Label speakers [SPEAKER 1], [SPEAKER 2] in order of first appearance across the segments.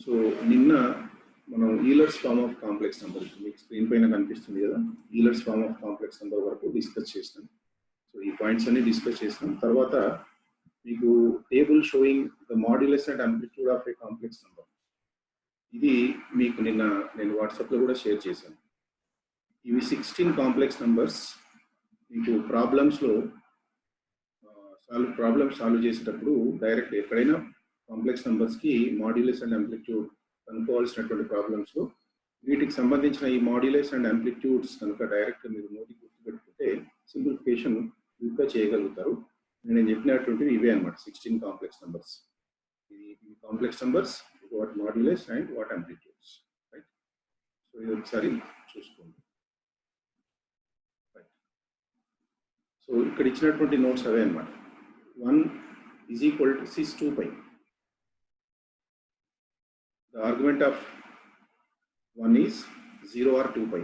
[SPEAKER 1] So నిన్న మనం Euler's form of complex number మీకు స్క్రీన్ పైన కనిపిస్తుంది కదా, Euler's form of complex number వరకు డిస్కస్ చేసినాం. సో ఈ పాయింట్స్ అన్ని డిస్కస్ చేసినాం. తర్వాత మీకు table showing the modulus and amplitude of a complex number, ఇది మీకు నిన్న నేను వాట్సాప్లో కూడా షేర్ చేశాను. ఇవి 16 కాంప్లెక్స్ నెంబర్స్. మీకు ప్రాబ్లమ్స్లో సాల్వ్ చేసేటప్పుడు డైరెక్ట్ ఎక్కడైనా కాంప్లెక్స్ నెంబర్స్కి మాడ్యులస్ అండ్ అంప్లిట్యూడ్ కనుక్కోవాల్సినటువంటి ప్రాబ్లమ్స్లో వీటికి సంబంధించిన ఈ మాడ్యులస్ అండ్ అంప్లిట్యూడ్స్ కనుక డైరెక్ట్ మీరు నోటికి గుర్తుపెట్టుకుంటే సింప్లిఫికేషన్ ఇంకా చేయగలుగుతారు. నేను చెప్పినటువంటివి ఇవే అనమాట, 16 కాంప్లెక్స్ నెంబర్స్. ఈ complex numbers what modulus and what amplitudes, right? So ఇది ఒకసారి చూసుకోండి. సో ఇక్కడ ఇచ్చినటువంటి నోట్స్ అవే అనమాట. 1 is equal to cis 2 pi. The argument of 1 is 0 or 2 pi.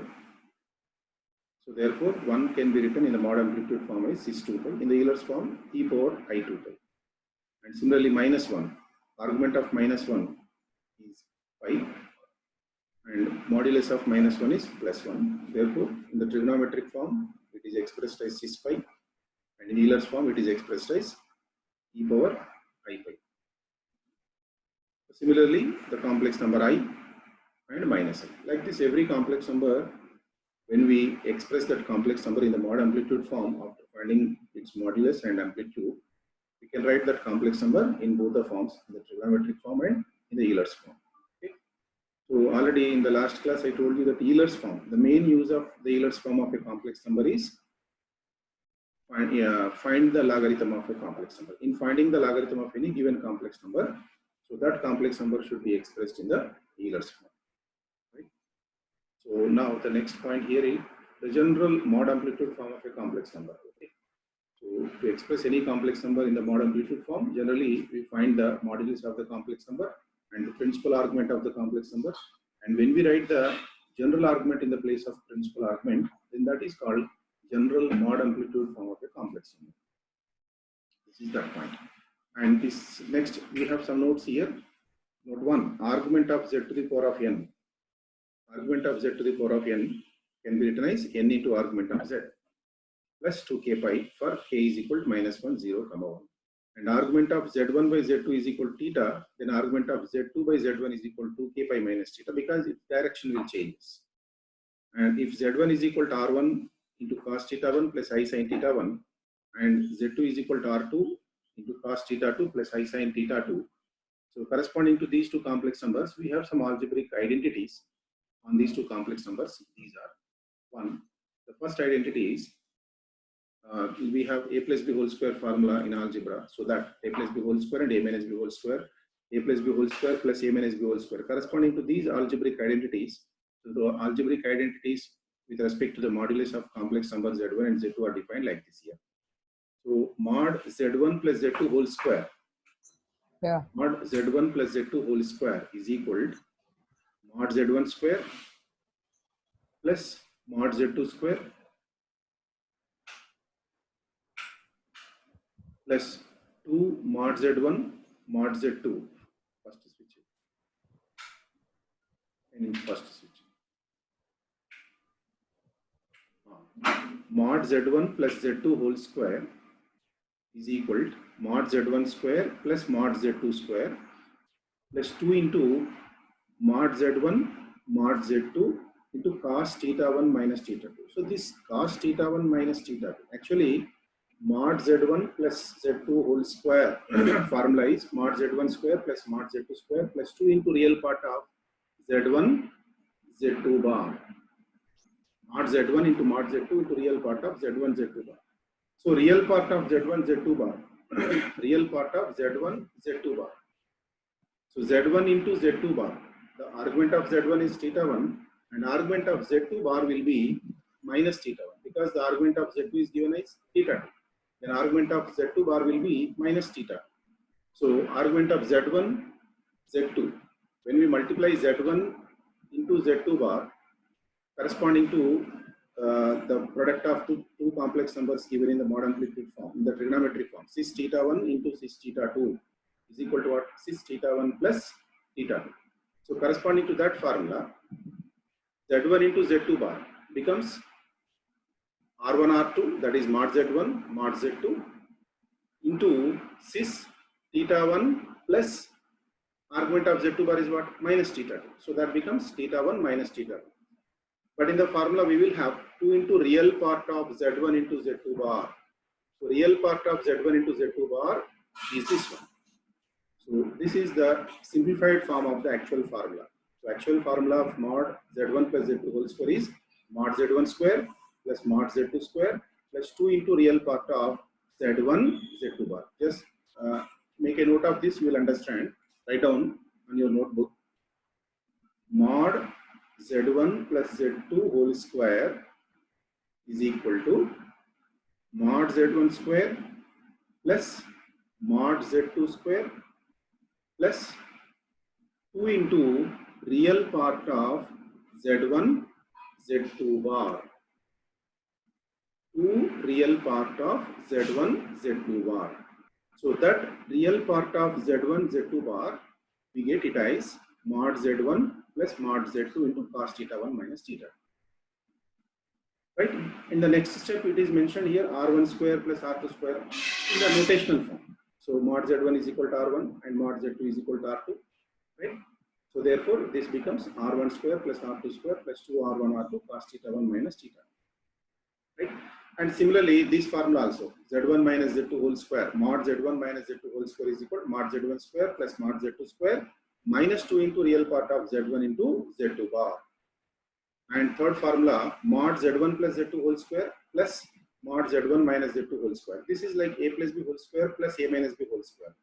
[SPEAKER 1] So therefore 1 can be written in the mod amplitude form as cis 2 pi, in the Euler's form e power I 2 pi. And similarly minus 1, argument of minus 1 is pi and modulus of minus 1 is plus 1. Therefore in the trigonometric form it is expressed as cis pi, and in Euler's form it is expressed as e power I pi. Similarly, the complex number I and minus I. Like this, every complex number, when we express that complex number in the mod amplitude form after finding its modulus and amplitude, we can write that complex number in both the forms, in the trigonometric form and in the Euler's form. Okay? So already in the last class I told you that Euler's form, the main use of the Euler's form of a complex number is find the logarithm of a complex number. In finding the logarithm of any given complex number, so that complex number should be expressed in the Euler's form, right? So now the next point here is the general mod amplitude form of a complex number. Okay? So to express any complex number in the mod amplitude form, generally we find the modulus of the complex number and the principal argument of the complex number. And when we write the general argument in the place of principal argument, then that is called general mod amplitude form of a complex number. This is that point. And this next we have some notes here. Note 1, argument of z to the power of n. Argument of z to the power of n can be written as n into argument of z plus 2k pi for k is equal to minus 1, 0, 1. And argument of z1 by z2 is equal to theta, then argument of z2 by z1 is equal to 2k pi minus theta, because its direction will change. And if z1 is equal to r1 into cos theta 1 plus I sin theta 1, and z2 is equal to r2 into cos theta 2 plus I sin theta 2. So corresponding to these two complex numbers, we have some algebraic identities on these two complex numbers. These are: 1, the first identity is we have a plus b whole square formula in algebra, so that a plus b whole square and a minus b whole square, a plus b whole square plus a minus b whole square. Corresponding to these algebraic identities, so the algebraic identities with respect to the modulus of complex numbers z1 and z2 are defined like this here. So mod z1 plus z2 whole square, mod z1 plus z2 whole square is equal to mod z1 square plus mod z2 square plus 2 mod z1 mod z2. First switch and first switch. Mod z1 plus z2 whole square is equal to mod z1 square plus mod z2 square plus 2 into mod z1 mod z2 into cos theta 1 minus theta 2. So this cos theta 1 minus theta 2, actually mod z1 plus z2 whole square formula is mod z1 square plus mod z2 square plus 2 into real part of z1 z2 bar, mod z1 into mod z2 into real part of z1 z2 bar. So real part of z1 z2 bar, real part of z1 z2 bar. So z1 into z2 bar, the argument of z1 is theta 1 and argument of z2 bar will be minus theta 1, because the argument of z2 is given as theta 2. Then argument of z2 bar will be minus theta. So argument of z1 z2, when we multiply z1 into z2 bar corresponding to the product of two complex numbers given in the mod amplitude form, in the trigonometric form, cis theta 1 into cis theta 2 is equal to what? Cis theta 1 plus theta 2. So corresponding to that formula, Z1 into Z2 bar becomes R1 R2, that is mod Z1 mod Z2 into cis theta 1 plus argument of Z2 bar is what? Minus theta 2. So that becomes theta 1 minus theta 2. But in the formula we will have 2 into real part of Z1 into Z2 bar. So real part of Z1 into Z2 bar is this one. So this is the simplified form of the actual formula. So actual formula of mod Z1 plus Z2 whole square is mod Z1 square plus mod Z2 square plus 2 into real part of Z1 Z2 bar. Just make a note of this, you will understand. Write down on your notebook. Mod Z1 plus Z2 whole square is equal to mod Z1 square plus mod Z2 square plus 2 into real part of Z1 Z2 bar. 2 real part of Z1 Z2 bar. So that real part of Z1 Z2 bar, we get it as mod Z1 plus mod Z2 into cos theta 1 minus theta. Right? In the next step, it is mentioned here R1 square plus R2 square in the notational form. So mod Z1 is equal to R1 and mod Z2 is equal to R2. Right? So therefore, this becomes R1 square plus R2 square plus 2R1 R2 cos theta 1 minus theta. Right? And similarly, this formula also, Z1 minus Z2 whole square, mod Z1 minus Z2 whole square is equal to mod Z1 square plus mod Z2 square minus 2 into real part of Z1 into Z2 bar. And third formula, mod Z1 plus Z2 whole square plus mod Z1 minus Z2 whole square. This is like A plus B whole square plus A minus B whole square.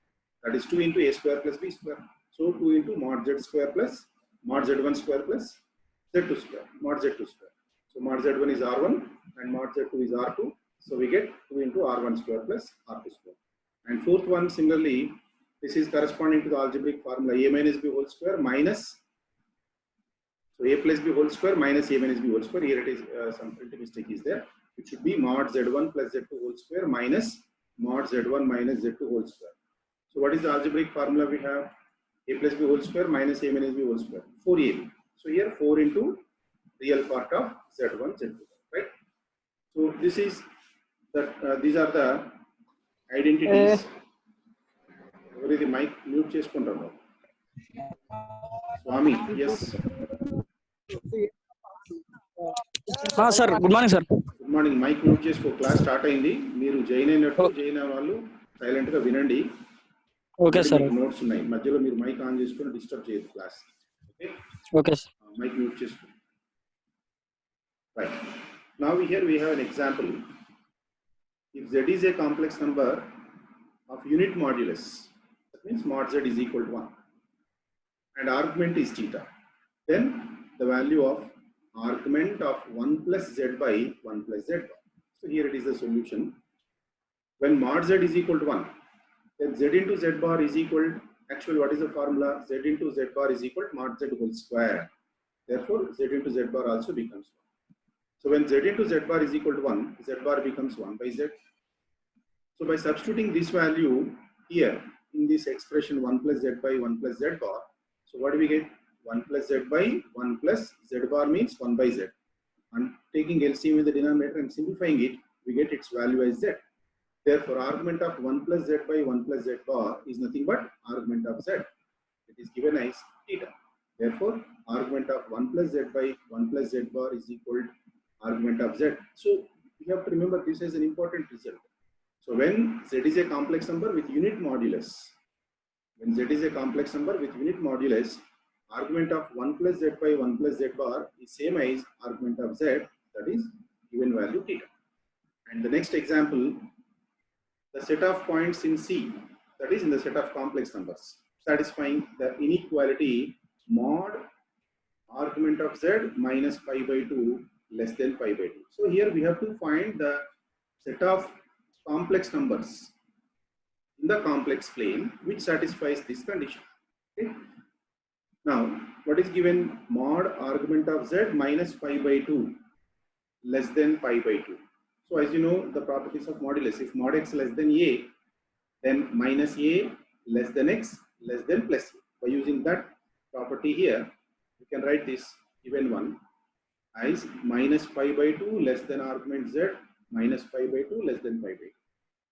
[SPEAKER 1] That is 2 into A square plus B square. So 2 into mod Z square plus mod Z1 square plus Z2 square, mod Z2 square. So mod Z1 is R1 and mod Z2 is R2. So we get 2 into R1 square plus R2 square. And fourth one, similarly, this is corresponding to the algebraic formula A minus B whole square minus, so A plus B whole square minus A minus B whole square. Here it is, some printing mistake is there. It should be mod Z1 plus Z2 whole square minus mod Z1 minus Z2 whole square. So what is the algebraic formula we have? A plus B whole square minus A minus B whole square, 4AB. So here 4 into real part of Z1, Z2, right? So this is that, these are the identities. What is the mic? Mute cheskuntaru. Swami, yes.
[SPEAKER 2] Sir, good morning, sir.
[SPEAKER 1] Good morning. Mic mute chesko. Class start ayindi. Meeru join అయినట్టు join అవ్వాలి. Silent గా వినండి.
[SPEAKER 2] Okay, sir.
[SPEAKER 1] Notes ఉన్నాయి. మధ్యలో మీరు mic on చేసుకొని disturb చేయొద్దు class. Okay?
[SPEAKER 2] Okay, sir.
[SPEAKER 1] Mic mute chesko. Right. Now here we have an example. If Z is a complex number of unit modulus, that means mod Z is equal to 1, and argument is theta, then the value of argument of 1 plus Z by 1 plus Z bar. So here it is the solution. When mod Z is equal to 1, then Z into Z bar is equal, actually what is the formula? Z into Z bar is equal to mod Z whole square. Therefore, Z into Z bar also becomes 1. So when Z into Z bar is equal to 1, Z bar becomes 1 by Z. So by substituting this value here in this expression 1 plus Z by 1 plus Z bar, so what do we get? 1 plus Z by 1 plus Z bar means 1 by Z. And taking LCM in the denominator and simplifying it, we get its value as Z. Therefore, argument of 1 plus Z by 1 plus Z bar is nothing but argument of Z. It is given as theta. Therefore, argument of 1 plus Z by 1 plus Z bar is equal to argument of Z. So you have to remember this is an important result. So when Z is a complex number with unit modulus, when Z is a complex number with unit modulus, argument of 1 plus Z by 1 plus Z bar is same as argument of Z, that is given value theta. And the next example, the set of points in C, that is in the set of complex numbers, satisfying the inequality mod argument of Z minus pi by 2 less than pi by 2. So here we have to find the set of complex numbers in the complex plane which satisfies this condition. Okay? Now, what is given? Mod argument of Z minus pi by 2 less than pi by 2. So as you know the properties of modulus, if mod x less than a, then minus a less than x less than plus a. By using that property here, we can write this given one as minus pi by 2 less than argument z minus pi by 2 less than pi by 2.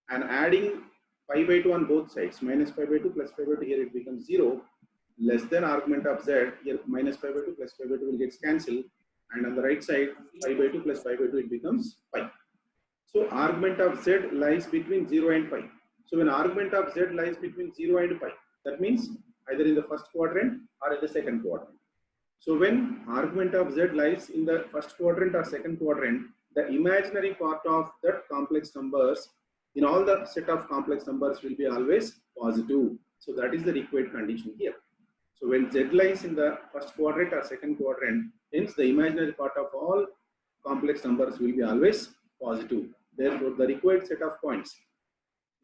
[SPEAKER 1] And adding pi by 2 on both sides, minus pi by 2 plus pi by 2, here it becomes 0, less than argument of z, here minus pi by 2 plus pi by 2 will get cancelled, and on the right side, pi by 2 plus pi by 2, it becomes pi. So argument of z lies between 0 and pi. So when argument of z lies between 0 and pi, that means either in the first quadrant or in the second quadrant. So when argument of z lies in the first quadrant or second quadrant, the imaginary part of that complex numbers in all the set of complex numbers will be always positive. So that is the required condition here. So when z lies in the first quadrant or second quadrant, hence the imaginary part of all complex numbers will be always positive. Therefore, the required set of points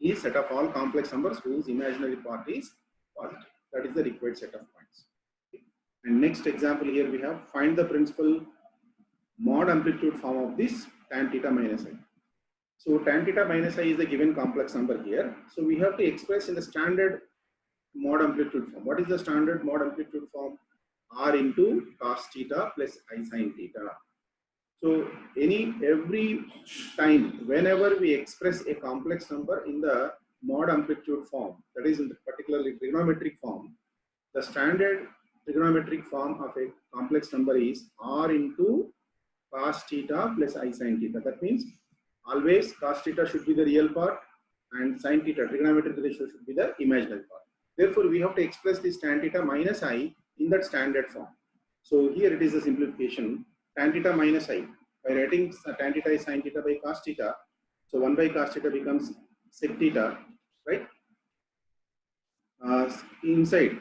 [SPEAKER 1] is set of all complex numbers whose imaginary part is positive. That is the required set of points. And next example here we have find the principal mod amplitude form of this tan theta minus I. So tan theta minus I is the given complex number here. So we have to express in the standard mod amplitude form. What is the standard mod amplitude form? R into cos theta plus I sin theta. So every time whenever we express a complex number in the mod amplitude form, that is in the particularly trigonometric form, the standard trigonometric form of a complex number is R into cos theta plus I sin theta. That means always cos theta should be the real part and sin theta, trigonometric ratio, should be the imaginary part. Therefore, we have to express this tan theta minus I in that standard form. So here it is a simplification. Tan theta minus I, by writing tan theta is sin theta by cos theta, so 1 by cos theta becomes sec theta, right? Inside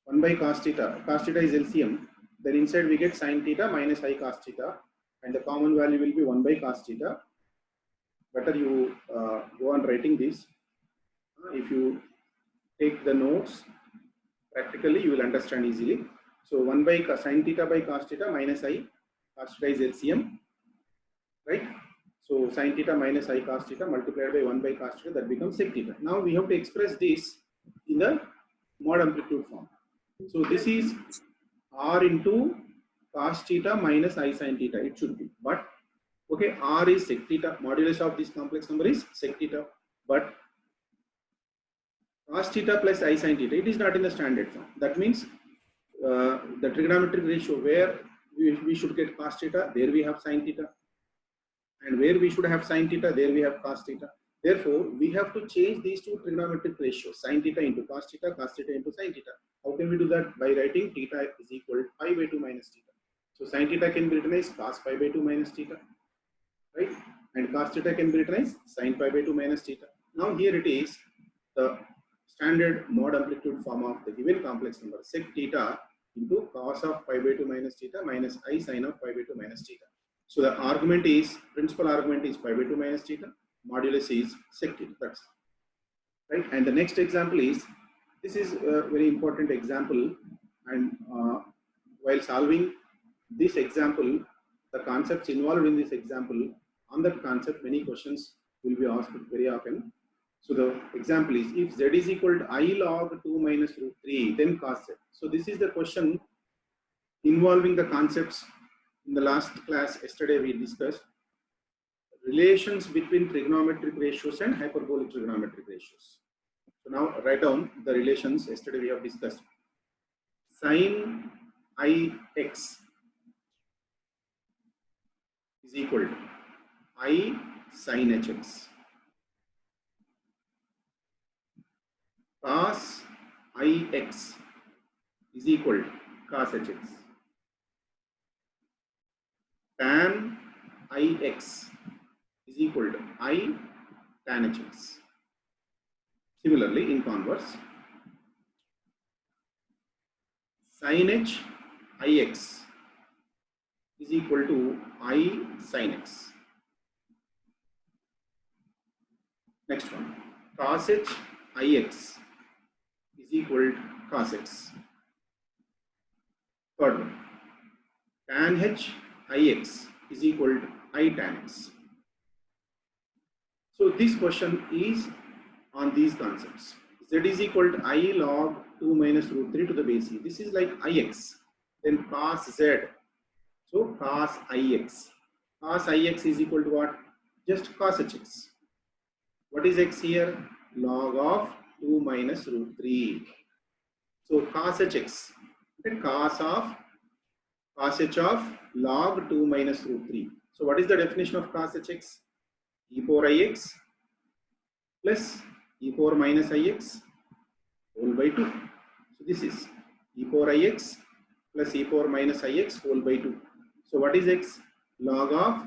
[SPEAKER 1] 1 by cos theta is LCM, then inside we get sin theta minus I cos theta, and the common value will be 1 by cos theta. Better you go on writing this. If you take the notes practically, you will understand easily. So 1 by sin theta by cos theta minus I, cos theta is LCM, right? So sin theta minus I cos theta multiplied by 1 by cos theta, that becomes sec theta. Now we have to express this in the mod amplitude form. So this is R into cos theta minus I sin theta, it should be. But okay, R is sec theta, modulus of this complex number is sec theta, but cos theta plus I sin theta, it is not in the standard form. That means the trigonometric ratio where we should get cos theta, there we have sin theta, and where we should have sin theta, there we have cos theta. Therefore, we have to change these two trigonometric ratios, sin theta into cos theta into sin theta. How can we do that? By writing theta is equal to pi by 2 minus theta. So sin theta can be written as cos pi by 2 minus theta, right? And cos theta can be written as sin pi by 2 minus theta. Now here it is the standard mod amplitude form of the given complex number, sec theta into cos of pi by 2 minus theta minus I sin of pi by 2 minus theta. So the argument is, principal argument is pi by 2 minus theta, modulus is sec theta, that's right. And the next example is, this is a very important example, and while solving this example, the concepts involved in this example, on that concept many questions will be asked very often. So the example is, if z is equal to I log 2 minus root 3, then cos z. So this is the question involving the concepts in the last class. Yesterday we discussed relations between trigonometric ratios and hyperbolic trigonometric ratios. So now write down the relations yesterday we have discussed. Sin Ix is equal to I sin Hx. Cos Ix is equal to cos Hx. Tan Ix is equal to I tan Hx. Similarly, in converse, sin H Ix is equal to I sin X. Next one, cos H Ix is equal to cos X. Third one, tan H Ix is equal to I tan X. So this question is on these concepts. Z is equal to I log 2 minus root 3 to the base e. This is like ix. Then cos z. So cos ix. Cos ix is equal to what? Just cos hx. What is x here? Log of 2 minus root 3. So cos hx. Then cos h of log 2 minus root 3. So what is the definition of cos hx? E power ix plus e power minus ix whole by 2. So this is e power ix plus e power minus ix whole by 2. So what is x? Log of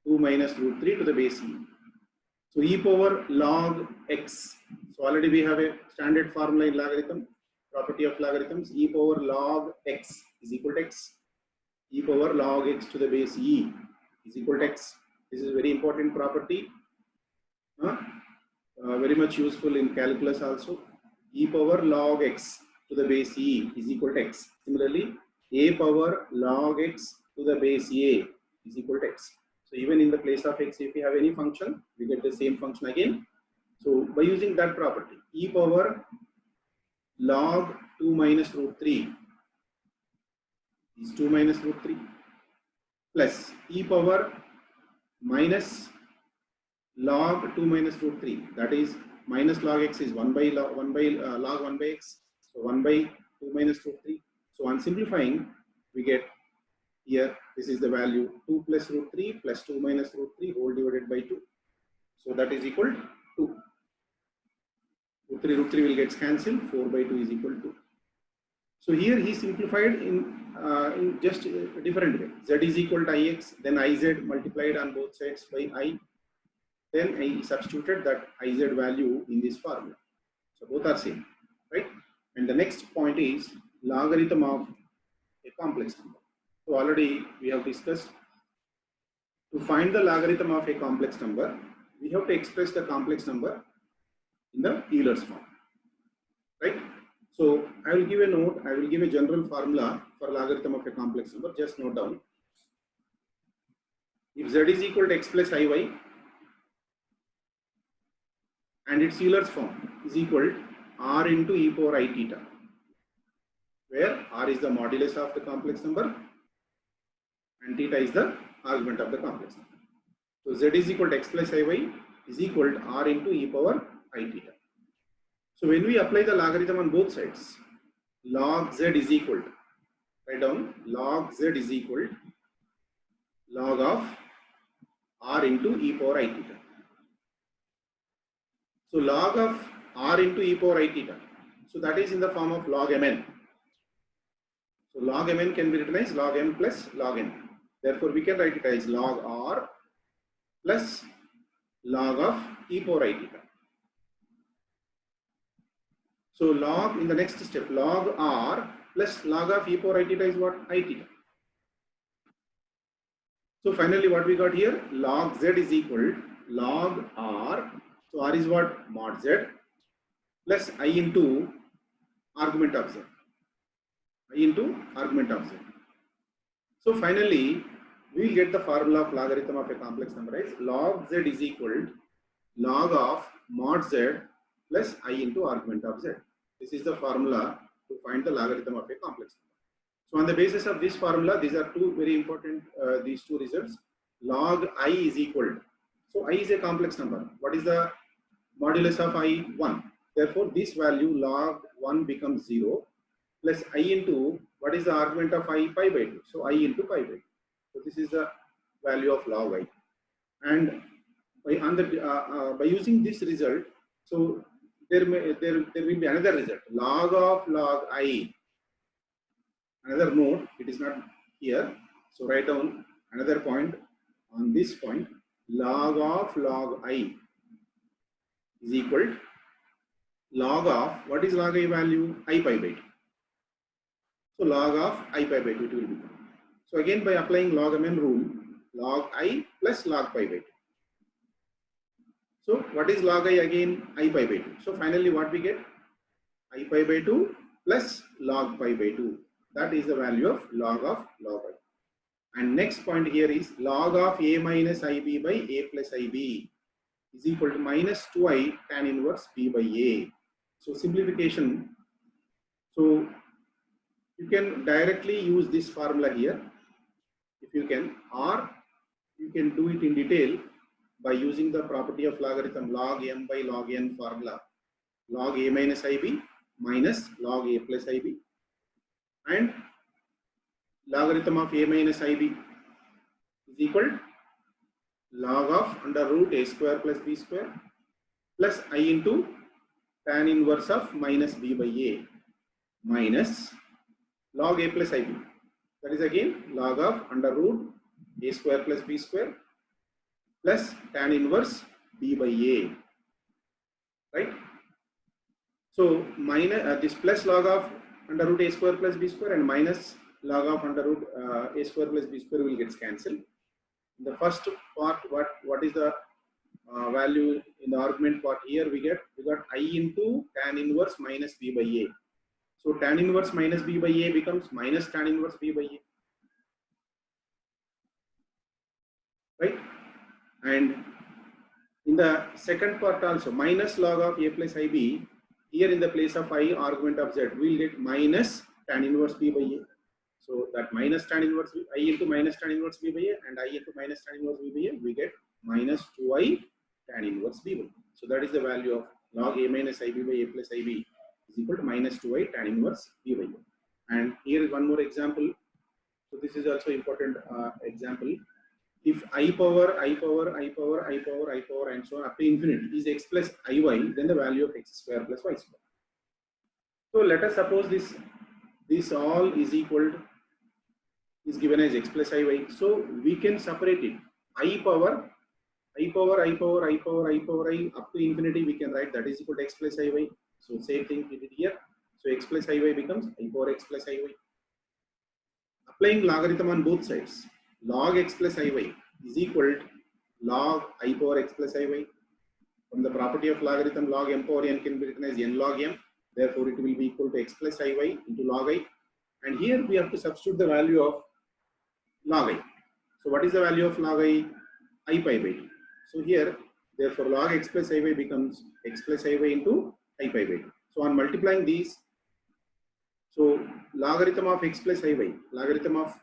[SPEAKER 1] 2 minus root 3 to the base e. So e power log x. So already we have a standard formula in logarithm. Property of logarithms, e power log x is equal to x. E power log x to the base e is equal to x. This is a very important property. Very much useful in calculus also. E power log x to the base e is equal to x. Similarly, a power log x to the base a is equal to x. So even in the place of x, if we have any function, we get the same function again. So by using that property, e power log 2 minus root 3 is 2 minus root 3 plus e power minus log 2 minus root 3, that is minus log x is 1 by log 1 by x, so 1 by 2 minus root 3. So on simplifying, we get here, this is the value 2 plus root 3 plus 2 minus root 3 whole divided by 2. So that is equal to 2. Root 3 will get cancelled, 4 by 2 is equal to. So here he simplified in just a different way. Z is equal to ix, then iz multiplied on both sides by I. Then I substituted that iz value in this formula. So both are same, right? And the next point is logarithm of a complex number. So already we have discussed, to find the logarithm of a complex number, we have to express the complex number in the Euler's form, right? So I will give a note, I will give a general formula for logarithm of a complex number. Just note down. If z is equal to x plus iy and its Euler's form is equal to r into e power I theta, where r is the modulus of the complex number and theta is the argument of the complex number. So z is equal to x plus iy is equal to r into e power I theta. So when we apply the logarithm on both sides, log z is equal to, write down, log z is equal to log of r into e power I theta. So log of r into e power I theta, so that is in the form of log mn. So log mn can be written as log m plus log n. Therefore we can write it as log r plus log of e power I theta. So log, in the next step, log r plus log of e power I theta is what? I theta. So finally what we got here? Log z is equal to log r. So r is what? Mod z plus I into argument of z. I into argument of z. So finally we will get the formula of logarithm of a complex number as log z is equal to log of mod z plus I into argument of z. This is the formula to find the logarithm of a complex number. So on the basis of this formula, these are two very important, these two results. Log I is equal to, so I is a complex number. What is the modulus of I? 1. Therefore, this value log 1 becomes 0 plus I into, what is the argument of I? Pi by 2. So I into pi by 2. So this is the value of log I. And by using this result, so there will be another result, log of log I. Another note, it is not here. So write down another point on this point, log of log I is equal to log of, what is log I value? I pi by 2. So log of I pi by 2 it will become. So again by applying log mn rule, log I plus log pi by 2. So what is log I again? I pi by 2. So finally what we get? I pi by 2 plus log pi by 2. That is the value of log I. And next point here is log of a minus ib by a plus ib is equal to minus 2i tan inverse b by a. So simplification, So you can directly use this formula here if you can, or you can do it in detail by using the property of logarithm log m by log n formula, log a minus ib minus log a plus ib, and logarithm of a minus ib is equal log of under root a square plus b square plus I into tan inverse of minus b by a minus log a plus ib. That is again log of under root a square plus b square plus tan inverse b by a, right? So minus this plus log of under root a square plus b square and minus log of under root a square plus b square will get cancelled. In the first part, what is the value in the argument part? Here we got I into tan inverse minus b by a. So tan inverse minus b by a becomes minus tan inverse b by a, right? And in the second part also minus log of a plus ib. Here in the place of I argument of z, we will get minus tan inverse b by a. So that minus tan inverse I into minus tan inverse b by a and I into minus tan inverse b by a, we get minus 2i tan inverse b by a. So that is the value of log a minus ib by a plus ib is equal to minus 2i tan inverse b by a. And here is one more example. So this is also important example. If I power and so on up to infinity is x plus iy, then the value of x square plus y square. So let us suppose this all is equal to, is given as x plus iy. So we can separate it. I power I up to infinity we can write that is equal to x plus iy. So same thing we did here. So x plus iy becomes I power x plus iy. Applying logarithm on both sides, log x plus iy is equal to log I power x plus iy. From the property of logarithm, log m power n can be written as n log m. Therefore, it will be equal to x plus iy into log I. And here we have to substitute the value of log I. So what is the value of log I? I pi by 2. So here, therefore, log x plus iy becomes x plus iy into I pi by 2. So on multiplying these, so logarithm of x plus iy, logarithm of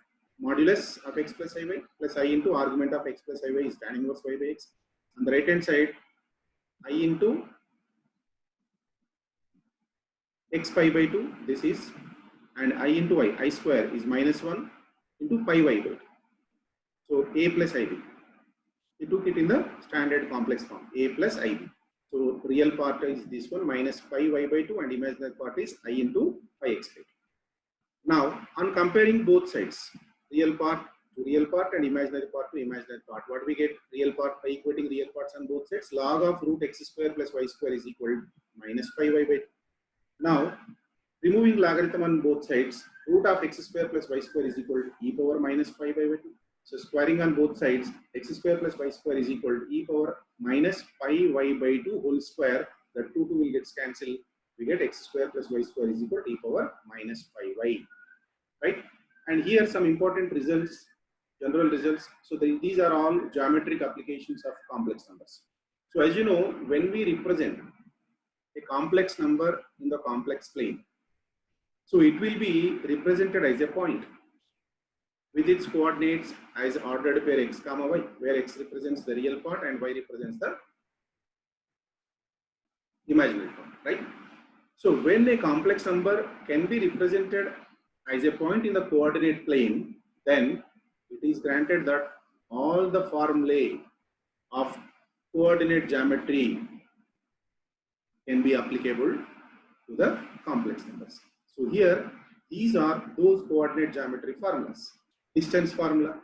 [SPEAKER 1] modulus of x plus iy plus I into argument of x plus iy is tan inverse y by x. On the right hand side, I into x pi by 2, this is, and I into y, I square is minus 1 into pi y by 2. So a plus ib. We took it in the standard complex form, a plus ib. So real part is this one minus pi y by 2 and imaginary part is I into pi x by 2. Now on comparing both sides, real part to real part and imaginary part to imaginary part, what we get? Real part by equating real parts on both sides, log of root x square plus y square is equal to minus pi y by 2. Now removing logarithm on both sides, root of x square plus y square is equal to e power minus pi by 2. So squaring on both sides, x square plus y square is equal to e power minus pi y by 2 whole square. The 2 will get cancelled. We get x square plus y square is equal to e power minus pi y. Right? And here some important results, general results. So these are all geometric applications of complex numbers. So as you know, when we represent a complex number in the complex plane, so it will be represented as a point with its coordinates as ordered pair x comma y, where x represents the real part and y represents the imaginary part, right? So when a complex number can be represented as a point in the coordinate plane, then it is granted that all the formulae of coordinate geometry can be applicable to the complex numbers. So here, these are those coordinate geometry formulas. Distance formula.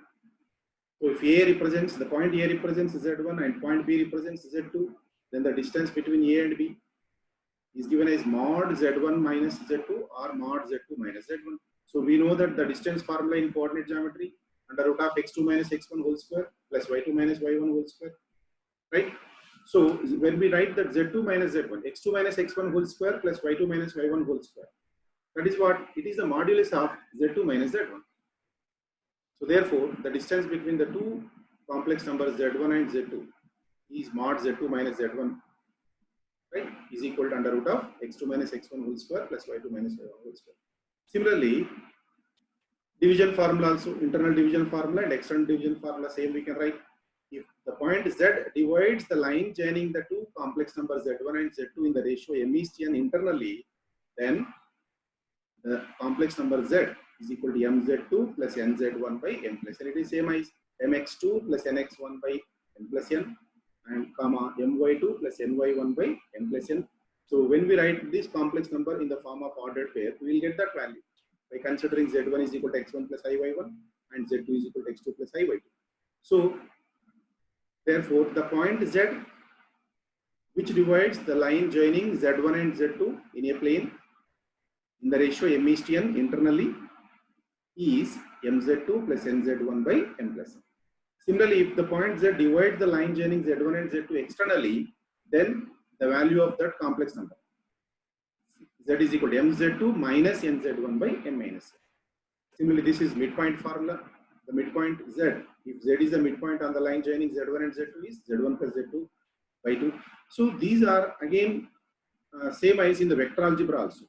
[SPEAKER 1] So if A represents, the point A represents Z1 and point B represents Z2, then the distance between A and B is given as mod Z1 minus Z2 or mod Z2 minus Z1. So we know that the distance formula in coordinate geometry under root of x2 minus x1 whole square plus y2 minus y1 whole square, right? So when we write that Z2 minus Z1, x2 minus x1 whole square plus y2 minus y1 whole square, that is what it is the modulus of Z2 minus Z1. So therefore, the distance between the two complex numbers Z1 and Z2 is mod Z2 minus Z1, right, is equal to under root of x2 minus x1 whole square plus y2 minus y1 whole square. Similarly, division formula also, internal division formula and external division formula same we can write. If the point z divides the line joining the two complex numbers z1 and z2 in the ratio m is to n internally, then the complex number z is equal to mz2 plus nz1 by m plus n. It is same as mx2 plus nx1 by m plus n and comma my2 plus ny1 by m plus n. So when we write this complex number in the form of ordered pair, we will get that value by considering z1 is equal to x1 plus iy1 and z2 is equal to x2 plus iy2. So therefore, the point z which divides the line joining z1 and z2 in a plane in the ratio m is to n internally is mz2 plus nz1 by m plus n. Similarly, if the point z divides the line joining z1 and z2 externally, then the value of that complex number z is equal to mz2 minus nz1 by m minus n. Similarly, this is midpoint formula. The midpoint z, if z is the midpoint on the line joining z1 and z2 is z1 plus z2 by 2. So these are again same as in the vector algebra also.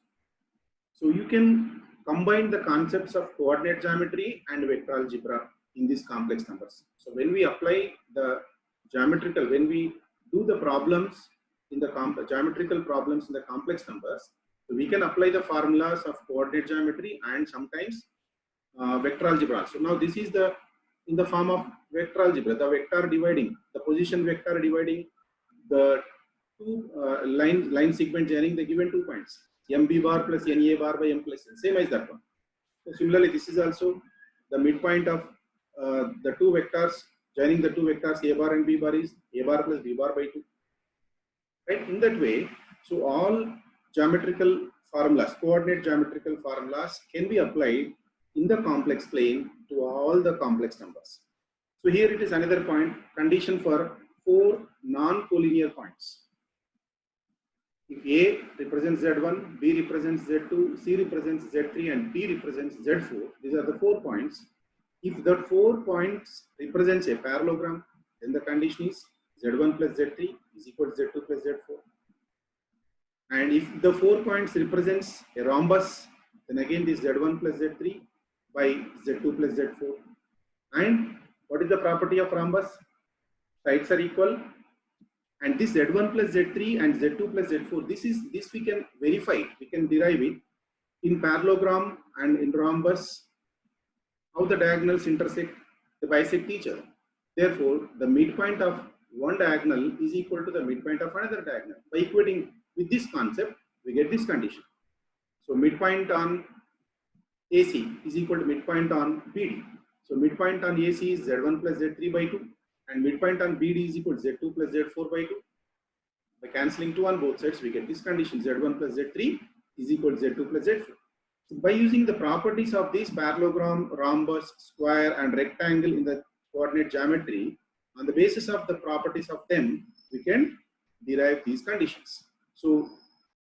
[SPEAKER 1] So you can combine the concepts of coordinate geometry and vector algebra in these complex numbers. So when we apply the geometrical, when we do the problems in the geometrical problems in the complex numbers, so we can apply the formulas of coordinate geometry and sometimes vector algebra. So now this is the in the form of vector algebra, the vector dividing, the position vector dividing the two line segment joining the given 2 points, mb bar plus na bar by m plus n, same as that one. So similarly, this is also the midpoint of the two vectors joining the two vectors a bar and b bar is a bar plus b bar by 2. Right? In that way, so all geometrical formulas, coordinate geometrical formulas can be applied in the complex plane to all the complex numbers. So here it is another point, condition for 4 non-collinear points. If A represents Z1, B represents Z2, C represents Z3 and D represents Z4, these are the 4 points. If the 4 points represents a parallelogram, then the condition is Z1 plus Z3 is equal to Z2 plus Z4. And if the 4 points represents a rhombus, then again this Z1 plus Z3 by Z2 plus Z4. And what is the property of rhombus? Sides are equal. And this Z1 plus Z3 and Z2 plus Z4, this we can verify, we can derive it in parallelogram and in rhombus, how the diagonals intersect, they bisect each other. Therefore, the midpoint of one diagonal is equal to the midpoint of another diagonal. By equating with this concept, we get this condition. So midpoint on AC is equal to midpoint on BD. So midpoint on AC is Z1 plus Z3 by 2 and midpoint on BD is equal to Z2 plus Z4 by 2. By cancelling 2 on both sides, we get this condition Z1 plus Z3 is equal to Z2 plus Z4. So by using the properties of this parallelogram, rhombus, square and rectangle in the coordinate geometry, on the basis of the properties of them, we can derive these conditions. So